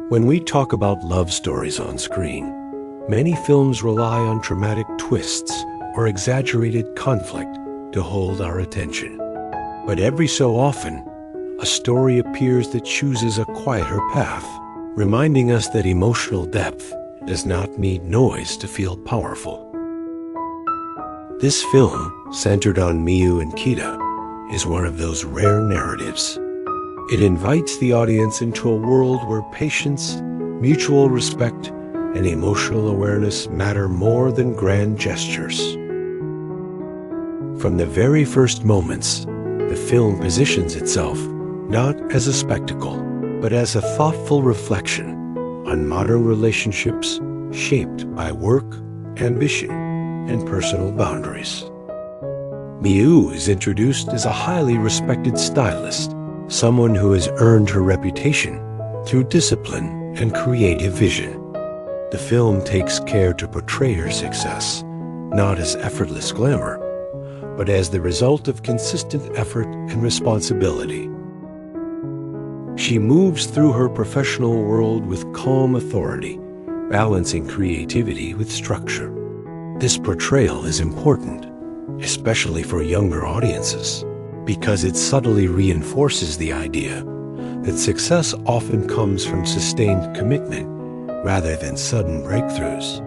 When we talk about love stories on screen, many films rely on dramatic twists or exaggerated conflict to hold our attention. But every so often, a story appears that chooses a quieter path, reminding us that emotional depth does not need noise to feel powerful. This film, centered on Miu and Kita, is one of those rare narratives. It invites the audience into a world where patience, mutual respect, and emotional awareness matter more than grand gestures. From the very first moments, the film positions itself not as a spectacle, but as a thoughtful reflection on modern relationships shaped by work, ambition, and personal boundaries. Miu is introduced as a highly respected stylist, someone who has earned her reputation through discipline and creative vision. The film takes care to portray her success, not as effortless glamour, but as the result of consistent effort and responsibility. She moves through her professional world with calm authority, balancing creativity with structure. This portrayal is important, especially for younger audiences, because it subtly reinforces the idea that success often comes from sustained commitment rather than sudden breakthroughs.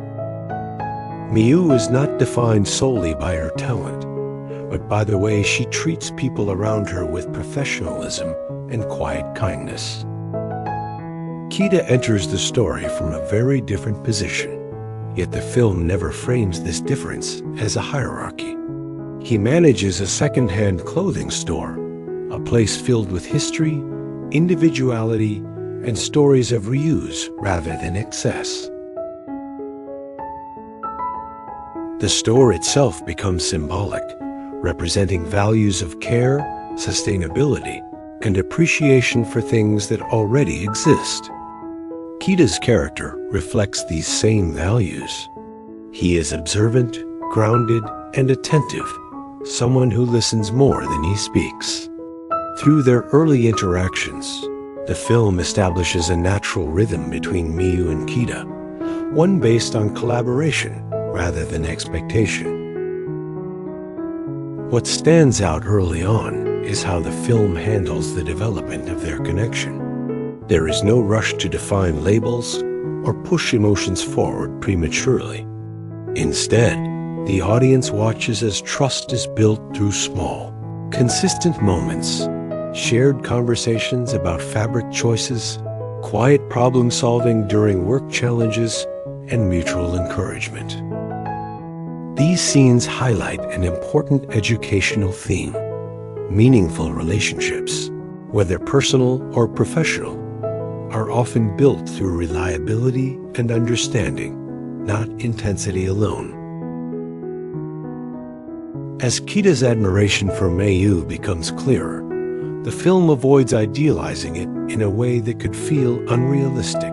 Miu is not defined solely by her talent, but by the way she treats people around her with professionalism and quiet kindness. Kita enters the story from a very different position, yet the film never frames this difference as a hierarchy. He manages a second-hand clothing store, a place filled with history, individuality, and stories of reuse rather than excess. The store itself becomes symbolic, representing values of care, sustainability, and appreciation for things that already exist. Kita's character reflects these same values. He is observant, grounded, and attentive, someone who listens more than he speaks. Through their early interactions, the film establishes a natural rhythm between Miu and Kita, one based on collaboration rather than expectation. What stands out early on is how the film handles the development of their connection. There is no rush to define labels or push emotions forward prematurely. Instead, the audience watches as trust is built through small, consistent moments, shared conversations about fabric choices, quiet problem-solving during work challenges, and mutual encouragement. These scenes highlight an important educational theme. Meaningful relationships, whether personal or professional, are often built through reliability and understanding, not intensity alone. As Kita's admiration for Miu becomes clearer, the film avoids idealizing it in a way that could feel unrealistic.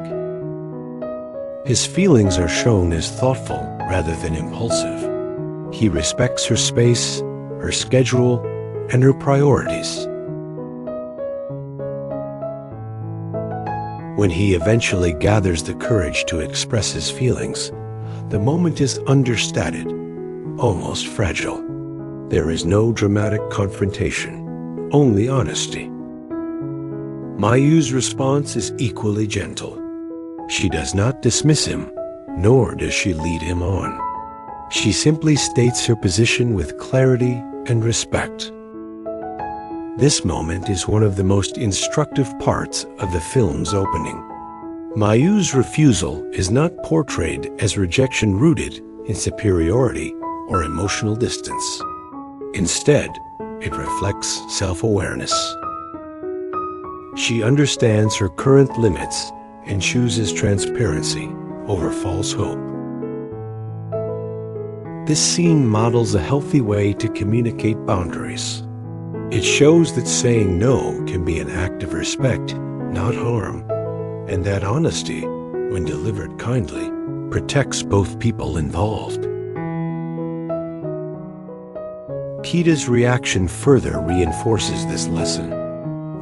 His feelings are shown as thoughtful rather than impulsive. He respects her space, her schedule, and her priorities. When he eventually gathers the courage to express his feelings, the moment is understated, almost fragile. There is no dramatic confrontation, only honesty. Miu's response is equally gentle. She does not dismiss him, nor does she lead him on. She simply states her position with clarity and respect. This moment is one of the most instructive parts of the film's opening. Miu's refusal is not portrayed as rejection rooted in superiority or emotional distance. Instead, it reflects self-awareness. She understands her current limits and chooses transparency over false hope. This scene models a healthy way to communicate boundaries. It shows that saying no can be an act of respect, not harm, and that honesty, when delivered kindly, protects both people involved. Kita's reaction further reinforces this lesson.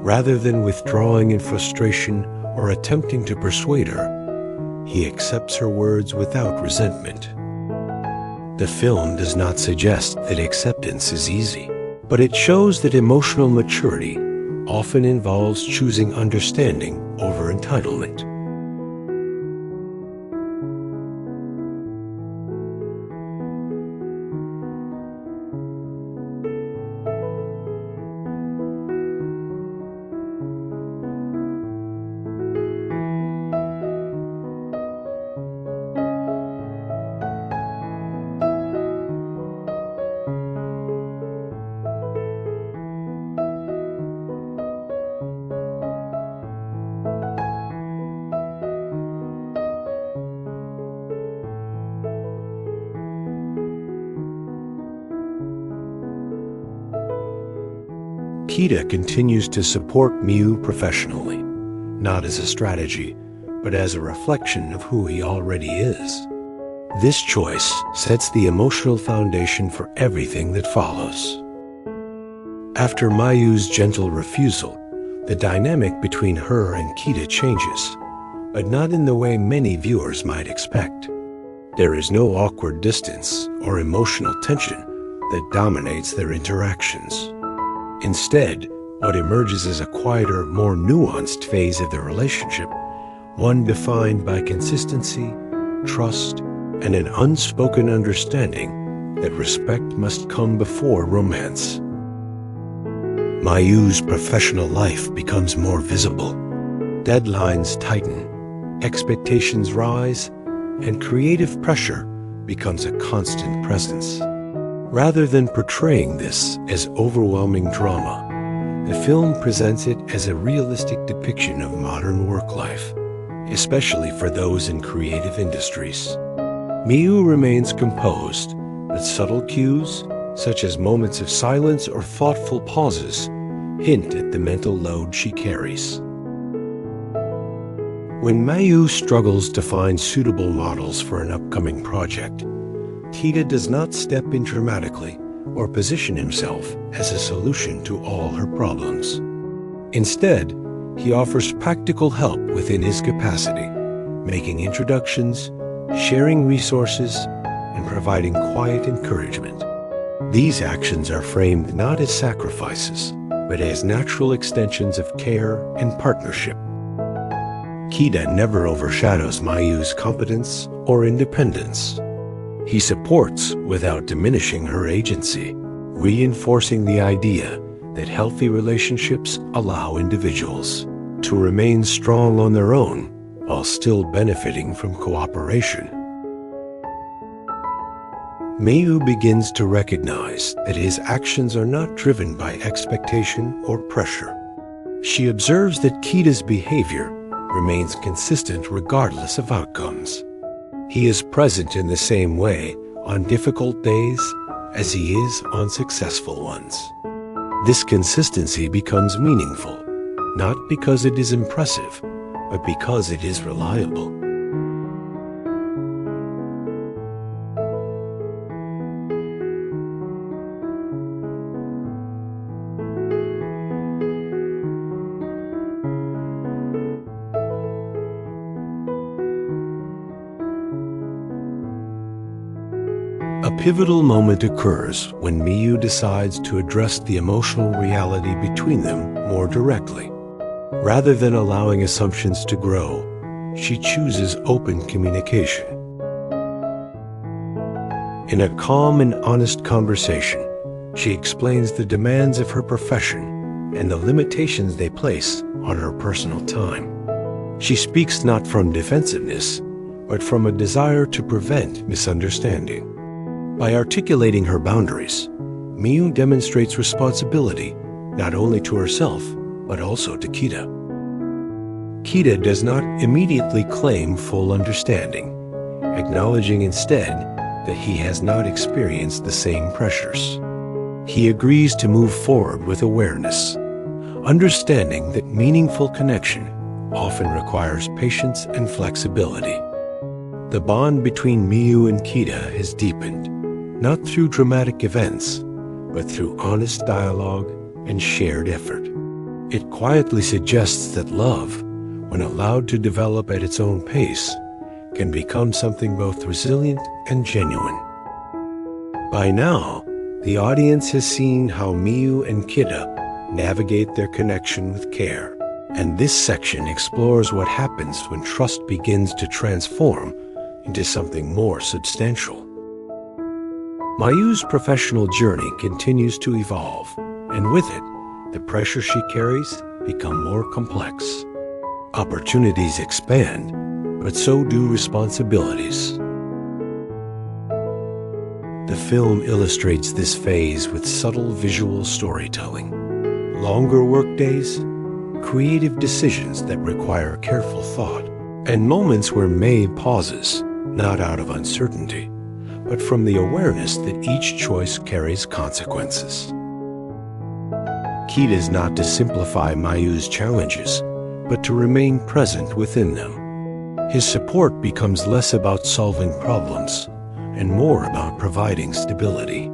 Rather than withdrawing in frustration or attempting to persuade her, he accepts her words without resentment. The film does not suggest that acceptance is easy, but it shows that emotional maturity often involves choosing understanding over entitlement. Kita continues to support Miu professionally, not as a strategy, but as a reflection of who he already is. This choice sets the emotional foundation for everything that follows. After Mayu's gentle refusal, the dynamic between her and Kita changes, but not in the way many viewers might expect. There is no awkward distance or emotional tension that dominates their interactions. Instead, what emerges is a quieter, more nuanced phase of the relationship, one defined by consistency, trust, and an unspoken understanding that respect must come before romance. Mayu's professional life becomes more visible. Deadlines tighten, expectations rise, and creative pressure becomes a constant presence. Rather than portraying this as overwhelming drama, the film presents it as a realistic depiction of modern work life, especially for those in creative industries. Miu remains composed, but subtle cues, such as moments of silence or thoughtful pauses, hint at the mental load she carries. When Miu struggles to find suitable models for an upcoming project, Kita does not step in dramatically or position himself as a solution to all her problems. Instead, he offers practical help within his capacity, making introductions, sharing resources, and providing quiet encouragement. These actions are framed not as sacrifices, but as natural extensions of care and partnership. Kita never overshadows Mayu's competence or independence. He supports without diminishing her agency, reinforcing the idea that healthy relationships allow individuals to remain strong on their own while still benefiting from cooperation. Miu begins to recognize that his actions are not driven by expectation or pressure. She observes that Kita's behavior remains consistent regardless of outcomes. He is present in the same way on difficult days as he is on successful ones. This consistency becomes meaningful, not because it is impressive, but because it is reliable. A pivotal moment occurs when Miu decides to address the emotional reality between them more directly. Rather than allowing assumptions to grow, she chooses open communication. In a calm and honest conversation, she explains the demands of her profession and the limitations they place on her personal time. She speaks not from defensiveness, but from a desire to prevent misunderstanding. By articulating her boundaries, Miu demonstrates responsibility not only to herself, but also to Kita. Kita does not immediately claim full understanding, acknowledging instead that he has not experienced the same pressures. He agrees to move forward with awareness, understanding that meaningful connection often requires patience and flexibility. The bond between Miu and Kita has deepened, not through dramatic events, but through honest dialogue and shared effort. It quietly suggests that love, when allowed to develop at its own pace, can become something both resilient and genuine. By now, the audience has seen how Miu and Kida navigate their connection with care, and this section explores what happens when trust begins to transform into something more substantial. Miu's professional journey continues to evolve, and with it, the pressure she carries become more complex. Opportunities expand, but so do responsibilities. The film illustrates this phase with subtle visual storytelling, longer workdays, creative decisions that require careful thought, and moments where Mei pauses, not out of uncertainty, but from the awareness that each choice carries consequences. Key is not to simplify Miu's challenges, but to remain present within them. His support becomes less about solving problems and more about providing stability.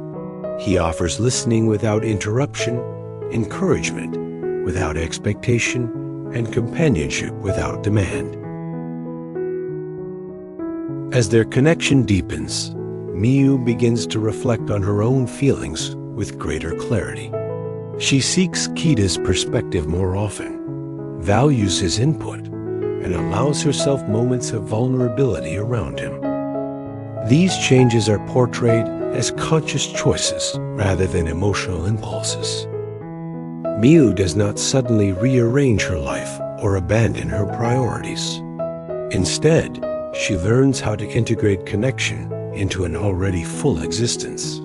He offers listening without interruption, encouragement without expectation, and companionship without demand. As their connection deepens, Miu begins to reflect on her own feelings with greater clarity. She seeks Kida's perspective more often, values his input, and allows herself moments of vulnerability around him. These changes are portrayed as conscious choices rather than emotional impulses. Miu does not suddenly rearrange her life or abandon her priorities. Instead, she learns how to integrate connection into an already full existence.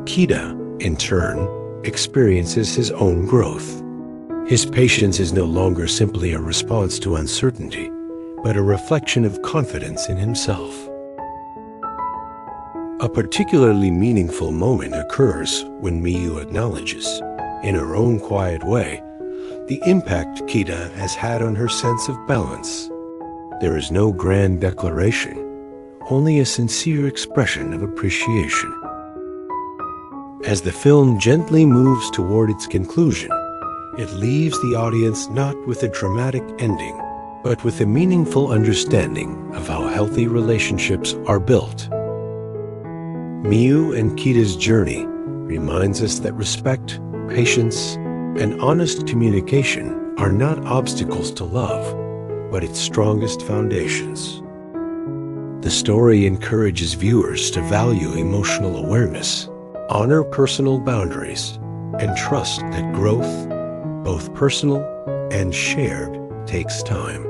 Kida, in turn, experiences his own growth. His patience is no longer simply a response to uncertainty, but a reflection of confidence in himself. A particularly meaningful moment occurs when Miu acknowledges, in her own quiet way, the impact Kida has had on her sense of balance. There is no grand declaration, only a sincere expression of appreciation. As the film gently moves toward its conclusion, it leaves the audience not with a dramatic ending, but with a meaningful understanding of how healthy relationships are built. Miu and Kida's journey reminds us that respect, patience, and honest communication are not obstacles to love, but its strongest foundations. The story encourages viewers to value emotional awareness, honor personal boundaries, and trust that growth, both personal and shared, takes time.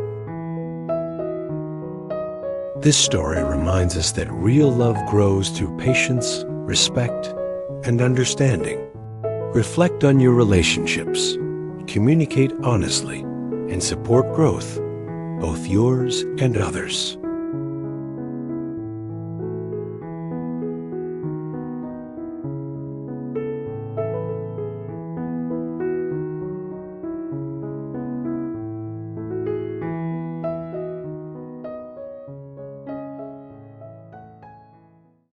This story reminds us that real love grows through patience, respect, and understanding. Reflect on your relationships, communicate honestly, and support growth, both yours and others.